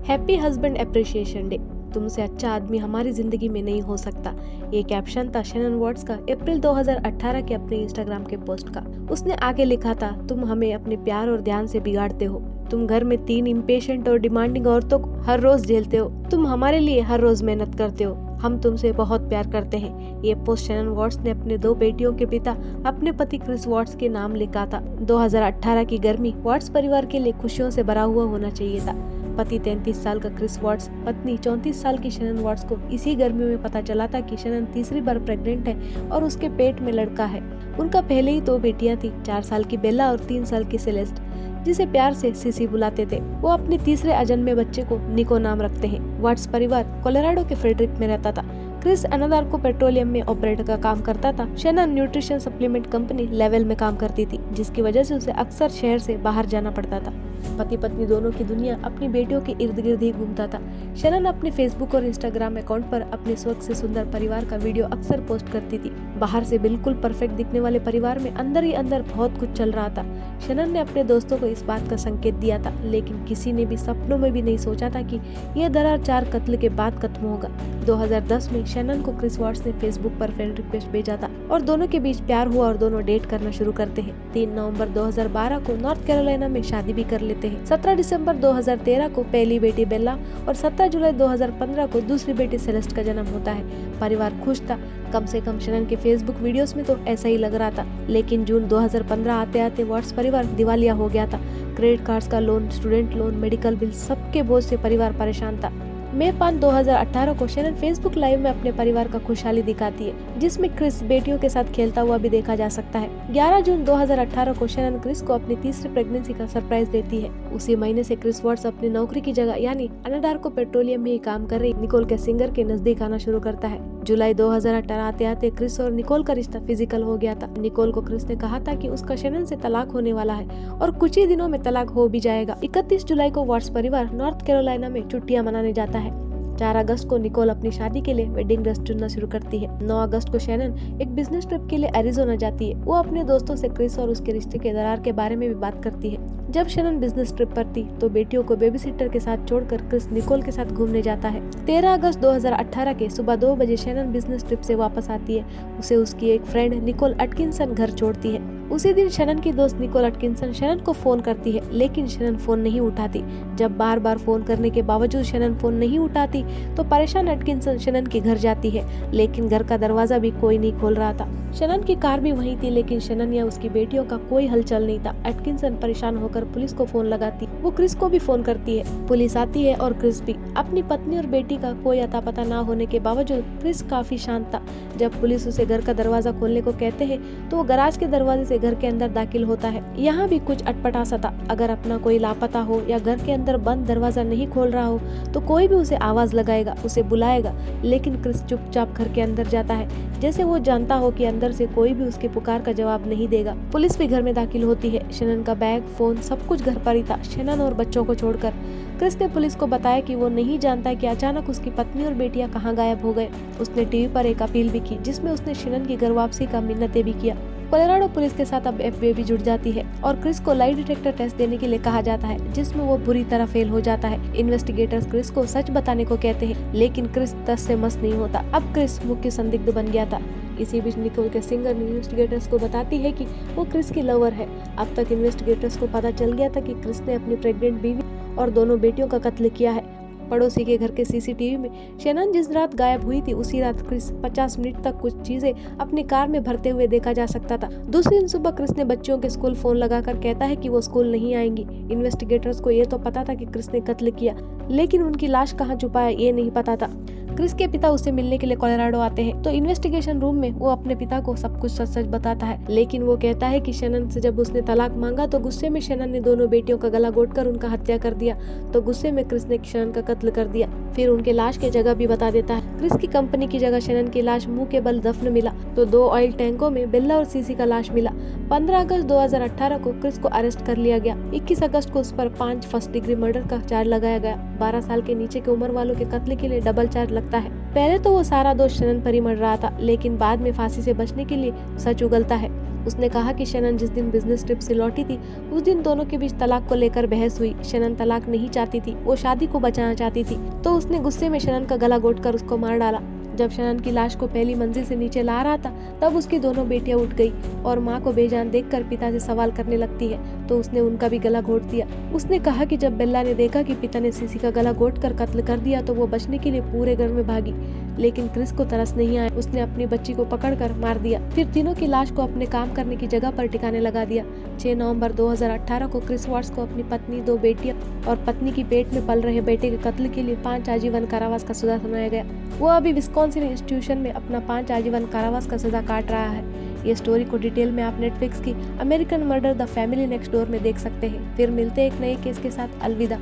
Happy husband appreciation day. तुमसे अच्छा आदमी हमारी जिंदगी में नहीं हो सकता। ये कैप्शन था शैनन वॉट्स का अप्रैल 2018 के अपने इंस्टाग्राम के पोस्ट का। उसने आगे लिखा था, तुम हमें अपने प्यार और ध्यान से बिगाड़ते हो। तुम घर में 3 इम्पेशेंट और डिमांडिंग औरतों को हर रोज झेलते हो। तुम हमारे लिए हर रोज मेहनत करते हो। हम तुमसे बहुत प्यार करते हैं। ये पोस्ट शैनन वॉट्स ने अपने 2 बेटियों के पिता अपने पति क्रिस वॉट्स के नाम लिखा था। 2018 की गर्मी वॉट्स परिवार के लिए खुशियों से भरा हुआ होना चाहिए था। पति 33 साल का क्रिस वॉट्स, पत्नी 34 साल की शैनन वॉट्स को इसी गर्मियों में पता चला था कि शैनन तीसरी बार प्रेग्नेंट है और उसके पेट में लड़का है। उनका पहले ही 2 बेटियां थी, 4 साल की बेला और 3 साल की सेलेस्ट, जिसे प्यार से सीसी बुलाते थे। वो अपने तीसरे अजन्मे बच्चे को निको नाम रखते हैं। वॉट्स परिवार कोलोराडो के फ्रेडरिक में रहता था। क्रिस अनादार को पेट्रोलियम में ऑपरेटर का काम करता था। Shannon nutrition supplement company level में काम करती थी, जिसकी वजह से उसे अक्सर शहर से बाहर जाना पड़ता था। पति पत्नी दोनों की दुनिया अपनी बेटियों के इर्द गिर्द ही घूमता था। शैनन अपने फेसबुक और इंस्टाग्राम अकाउंट पर अपने स्वच्छ से सुंदर परिवार का वीडियो अक्सर पोस्ट करती थी। बाहर से बिल्कुल परफेक्ट दिखने वाले परिवार में अंदर ही अंदर बहुत कुछ चल रहा था। शैनन ने अपने दोस्तों को इस बात का संकेत दिया था, लेकिन किसी ने भी सपनों में भी नहीं सोचा था कि यह दरार 4 कत्ल के बाद खत्म होगा। 2010 में शैनन को क्रिस वॉट्स ने फेसबुक पर फ्रेंड रिक्वेस्ट भेजा था और दोनों के बीच प्यार हुआ और दोनों डेट करना शुरू करते हैं। 3 नवंबर 2012 को नॉर्थ कैरोलिना में शादी भी कर लेते हैं। 17 दिसंबर 2013 को पहली बेटी बेला और 17 जुलाई 2015 को दूसरी बेटी सेलेस्ट का जन्म होता है। परिवार खुश था, कम से कम शैनन के फेसबुक वीडियोस में तो ऐसा ही लग रहा था। लेकिन जून 2015 आते आते वॉट्स परिवार दिवालिया हो गया था। क्रेडिट कार्ड्स का loan, student loan, medical bill, सबके बोझ से परिवार परेशान था। मई 5, 2018 को शैनन फेसबुक लाइव में अपने परिवार का खुशहाली दिखाती है, जिसमें क्रिस बेटियों के साथ खेलता हुआ भी देखा जा सकता है। 11 जून 2018 को शैनन क्रिस को अपनी तीसरी प्रेगनेंसी का सरप्राइज देती है। उसी महीने से क्रिस वॉट्स अपनी नौकरी की जगह यानी अनाडार्को पेट्रोलियम में ही काम कर रही निकोल कैसिंगर के नजदीक आना शुरू करता है। जुलाई 2018 आते आते क्रिस और निकोल का रिश्ता फिजिकल हो गया था। निकोल को क्रिस ने कहा था कि उसका शैनन से तलाक होने वाला है और कुछ ही दिनों में तलाक हो भी जाएगा। 31 जुलाई को वॉट्स परिवार नॉर्थ कैरोलिना में छुट्टियां मनाने जाता है। 4 अगस्त को निकोल अपनी शादी के लिए वेडिंग ड्रेस चुनना शुरू करती है। 9 अगस्त को शैनन एक बिजनेस ट्रिप के लिए एरिजोना जाती है। वो अपने दोस्तों से क्रिस और उसके रिश्ते के दरार के बारे में भी बात करती है। जब शैनन बिजनेस ट्रिप पर थी तो बेटियों को बेबी सिटर के साथ छोड़कर क्रिस निकोल के साथ घूमने जाता है। 13 अगस्त 2018 के सुबह 2 बजे शैनन बिजनेस ट्रिप से वापस आती है। उसे उसकी एक फ्रेंड निकोल अटकिंसन घर छोड़ती है। उसी दिन शैनन की दोस्त निकोल अटकिंसन शैनन को फोन करती है, लेकिन शैनन फोन नहीं उठाती। जब बार बार फोन करने के बावजूद शैनन फोन नहीं उठाती तो परेशान अटकिंसन शैनन के घर जाती है, लेकिन घर का दरवाजा भी कोई नहीं खोल रहा था। शैनन की कार भी वहीं थी, लेकिन शैनन या उसकी बेटियों का कोई हलचल नहीं था। अटकिंसन परेशान होकर पुलिस को फोन लगाती। वो क्रिस को भी फोन करती है। पुलिस आती है और क्रिस भी। अपनी पत्नी और बेटी का कोई अता पता ना होने के बावजूद क्रिस काफी शांत था। जब पुलिस उसे घर का दरवाजा खोलने को कहते हैं तो वो गैराज के दरवाजे से घर के अंदर दाखिल होता है। यहाँ भी कुछ अटपटा सा था। अगर अपना कोई लापता हो या घर के अंदर बंद दरवाजा नहीं खोल रहा हो तो कोई भी उसे आवाज लगाएगा, उसे बुलाएगा, लेकिन क्रिस चुपचाप घर के अंदर जाता है, जैसे वो जानता हो कि अंदर से कोई भी उसके पुकार का जवाब नहीं देगा। पुलिस भी घर में दाखिल होती है। शैनन का बैग, फोन, सब कुछ घर पर ही था, शैनन और बच्चों को छोड़कर। क्रिस ने पुलिस को बताया कि वो नहीं जानता कि अचानक उसकी पत्नी और बेटियां कहाँ गायब हो गए। उसने टीवी पर एक अपील भी की, जिसमें उसने शैनन की घर वापसी का मिन्नतें भी किया। कोलोराडो पुलिस के साथ अब एफबीआई भी जुड़ जाती है और क्रिस को लाई डिटेक्टर टेस्ट देने के लिए कहा जाता है, जिसमें वो बुरी तरह फेल हो जाता है। इन्वेस्टिगेटर्स क्रिस को सच बताने को कहते हैं, लेकिन क्रिस तस से मस नहीं होता। अब क्रिस मुख्य संदिग्ध बन गया था। इसी बीच निकोल कैसिंगर इन्वेस्टिगेटर्स को बताती है कि वो क्रिस की लवर है। अब तक इन्वेस्टिगेटर्स को पता चल गया था कि क्रिस ने अपनी प्रेग्नेंट बीवी और दोनों बेटियों का कत्ल किया है। पड़ोसी के घर के सीसीटीवी में शैनन जिस रात गायब हुई थी उसी रात क्रिस 50 मिनट तक कुछ चीजें अपनी कार में भरते हुए देखा जा सकता था। दूसरे दिन सुबह क्रिस ने बच्चों के स्कूल फोन लगाकर कहता है कि वो स्कूल नहीं आएंगी। इन्वेस्टिगेटर्स को ये तो पता था कि क्रिस ने कत्ल किया, लेकिन उनकी लाश कहाँ छुपाया ये नहीं पता था। क्रिस के पिता उससे मिलने के लिए कोलोराडो आते हैं, तो इन्वेस्टिगेशन रूम में वो अपने पिता को सब कुछ सच सच बताता है, लेकिन वो कहता है कि शैनन से जब उसने तलाक मांगा तो गुस्से में शैनन ने दोनों बेटियों का गला घोटकर उनका हत्या कर दिया, तो गुस्से में क्रिस ने शैनन का कत्ल कर दिया। फिर उनके लाश की जगह भी बता देता है। क्रिस की कंपनी की जगह शैनन की लाश मुंह के बल दफन मिला, तो 2 ऑयल टैंकों में बेला और सीसी का लाश मिला। 15 अगस्त 2018 को क्रिस को अरेस्ट कर लिया गया। 21 अगस्त को उस पर 5 फर्स्ट डिग्री मर्डर का चार्ज लगाया गया। 12 साल के नीचे की उम्र वालों के कत्ल के लिए डबल चार्ज लगता है। पहले तो वो सारा दोष शैनन पर ही मर रहा था, लेकिन बाद में फांसी से बचने के लिए सच उगलता है। उसने कहा कि शनन जिस दिन बिजनेस ट्रिप से लौटी थी उस दिन दोनों के बीच तलाक को लेकर बहस हुई। शनन तलाक नहीं चाहती थी, वो शादी को बचाना चाहती थी, तो उसने गुस्से में शनन का गला घोंटकर उसको मार डाला। जब शनन की लाश को पहली मंजिल से नीचे ला रहा था तब उसकी दोनों बेटियां उठ गई और माँ को बेजान देखकर पिता से सवाल करने लगती है, तो उसने उनका भी गला घोंट दिया। उसने कहा कि जब बेल्ला ने देखा कि पिता ने सीसी का गला घोंटकर कत्ल कर दिया तो वो बचने के लिए पूरे घर में भागी, लेकिन क्रिस को तरस नहीं आया। उसने अपनी बच्ची को पकड़कर मार दिया, फिर तीनों की लाश को अपने काम करने की जगह पर टिकाने लगा दिया। 6 नवंबर 2018 को क्रिस वाट्स को अपनी पत्नी, 2 बेटियां और पत्नी की पेट में पल रहे बेटे के कत्ल के लिए 5 आजीवन कारावास का सजा सुनाया गया। वो अभी विस्कॉन्सिन इंस्टीट्यूशन में अपना 5 आजीवन कारावास का सजा काट रहा है। ये स्टोरी को डिटेल में आप नेटफ्लिक्स की American murder the family next door में देख सकते हैं। फिर मिलते हैं एक नए केस के साथ। अलविदा।